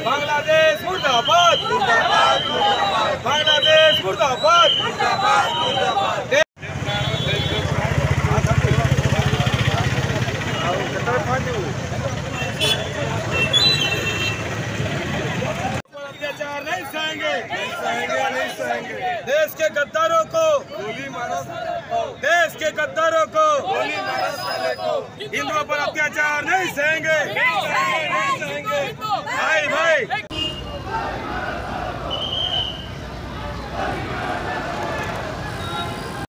बांग्लादेश मुर्दाबाद, बांग्लादेश मुर्दाबाद। अत्याचार नहीं सहेंगे, नहीं सहेंगे। देश के गद्दारों को गोली मारो, देश के गद्दारों को गोली मारो, हिंदुओं पर अत्याचार नहीं सहेंगे।